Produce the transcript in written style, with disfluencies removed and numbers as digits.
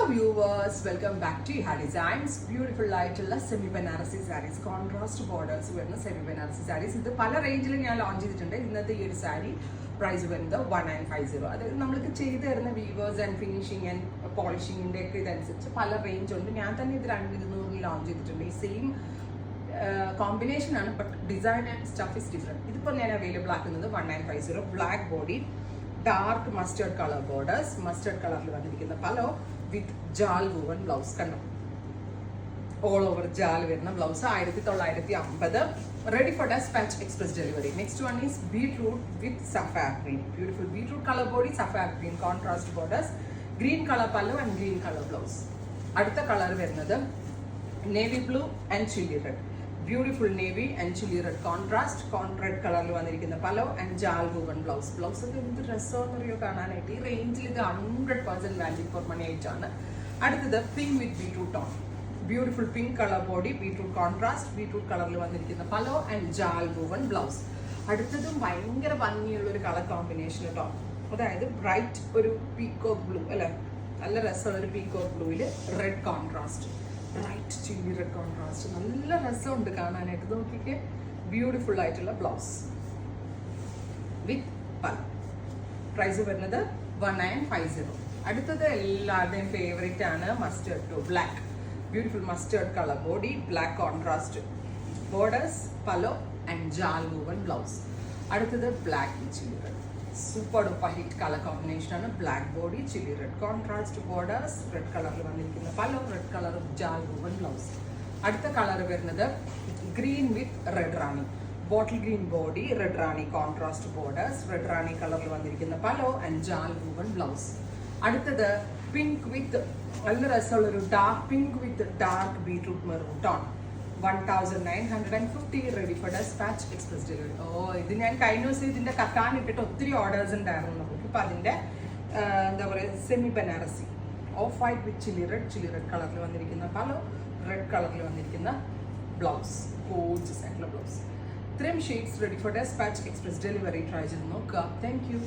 viewers, welcome back to Iha Designs. Beautiful ആയിട്ടുള്ള semi Banarasi saris, contrast borders വരുന്ന semi Banarasi saris. ഇത് പല റേഞ്ചിൽ ഞാൻ ലോഞ്ച് ചെയ്തിട്ടുണ്ട്. ഇന്നത്തെ ഈ ഒരു സാരി പ്രൈസ് വരുന്നത് 1950. അതായത് നമ്മൾക്ക് ചെയ്തു തരുന്ന വീവേഴ്സ് ആൻഡ് ഫിനിഷിങ് ആൻഡ് പോളിഷിങ്ങിൻ്റെ ഒക്കെ ഇതനുസരിച്ച് പല റേഞ്ച് ഉണ്ട്. ഞാൻ തന്നെ ഇത് 2200 ലോഞ്ച് ചെയ്തിട്ടുണ്ട്. ഈ സെയിം കോമ്പിനേഷൻ ആണ്, but design and stuff is different. ഇതിപ്പോൾ ഞാൻ അവൈലബിൾ ആക്കുന്നത് 1950. Black body, dark mustard colour borders, mustard കളറിൽ വന്നിരിക്കുന്ന pallu with jaal woven blouse. കണ്ടോ, ഓൾ ഓവർ ജാൽ വരുന്ന blouse 1950. Ready for despatch express delivery. Next one is beetroot with sapphire green. Beautiful beetroot colour body, sapphire green contrast borders, green colour pallu and green colour blouse. അടുത്ത colour വരുന്നത് navy blue and chilli red. Beautiful navy and chilli red contrast red കളറിൽ വന്നിരിക്കുന്ന pallu and jaal woven blouse. Blouse ഒക്കെ എന്ത് ഡ്രസ്സോന്നറിയോ കാണാനായിട്ട്. ഈ റേഞ്ചിൽ ഇത് 100% വാല്യൂ ഫോർ മണി ആയിട്ടാണ്. അടുത്തത് പിങ്ക് വിത്ത് beetroot tone. Beautiful pink colour body, beetroot contrast, beetroot കളറിൽ വന്നിരിക്കുന്ന pallu and jaal woven blouse. അടുത്തതും ഭയങ്കര ഭംഗിയുള്ള ഒരു കളർ കോമ്പിനേഷൻ കേട്ടോ. അതായത് ബ്രൈറ്റ് ഒരു പീക്കോക്ക് ബ്ലൂ അല്ലേ, നല്ല രസമുള്ള ഒരു പീക്കോക്ക് ബ്ലൂവിൽ red contrast, bright chilli red contrast. നല്ല രസമുണ്ട് കാണാനായിട്ട്. നോക്കിക്ക്, ബ്യൂട്ടിഫുൾ ആയിട്ടുള്ള ബ്ലൗസ് വിത്ത് പല. പ്രൈസ് വരുന്നത് 1950. അടുത്തത് എല്ലാവരുടെയും ഫേവറേറ്റ് ആണ് mustard to black. Beautiful mustard colour body, black contrast borders, pallu and jaal woven blouse. അടുത്തത് black with chilli red. Super duper hit colour combination ആണ്. Black body, chilli red contrast borders, red കളറിൽ വന്നിരിക്കുന്ന pallu, red colour jaal woven blouse. അടുത്ത colour വരുന്നത് green with red rani. Bottle green body, red rani contrast borders, red rani കളറിൽ വന്നിരിക്കുന്ന pallu and jaal woven blouse. അടുത്തത് pink വിത്ത് നല്ല രസമുള്ളൊരു dark pink with dark beetroot maroon tone. 1950. Ready for despatch express delivery. ഇത് ഞാൻ കഴിഞ്ഞ ദിവസം ഇതിൻ്റെ കത്താൻ ഇട്ടിട്ട് ഒത്തിരി ഓർഡേഴ്സ് ഉണ്ടായിരുന്നു നമുക്ക്. ഇപ്പം അതിൻ്റെ എന്താ പറയുക, semi Banarasi off white with chilli red കളറിൽ വന്നിരിക്കുന്ന പലോ, റെഡ് കളറിൽ വന്നിരിക്കുന്ന ബ്ലൗസ്. ഗോർജിയസ് ആയിട്ടുള്ള ബ്ലൗസ്. ഇത്രയും shades ready for despatch express delivery. Try ചെയ്ത് നോക്കുക. Thank U.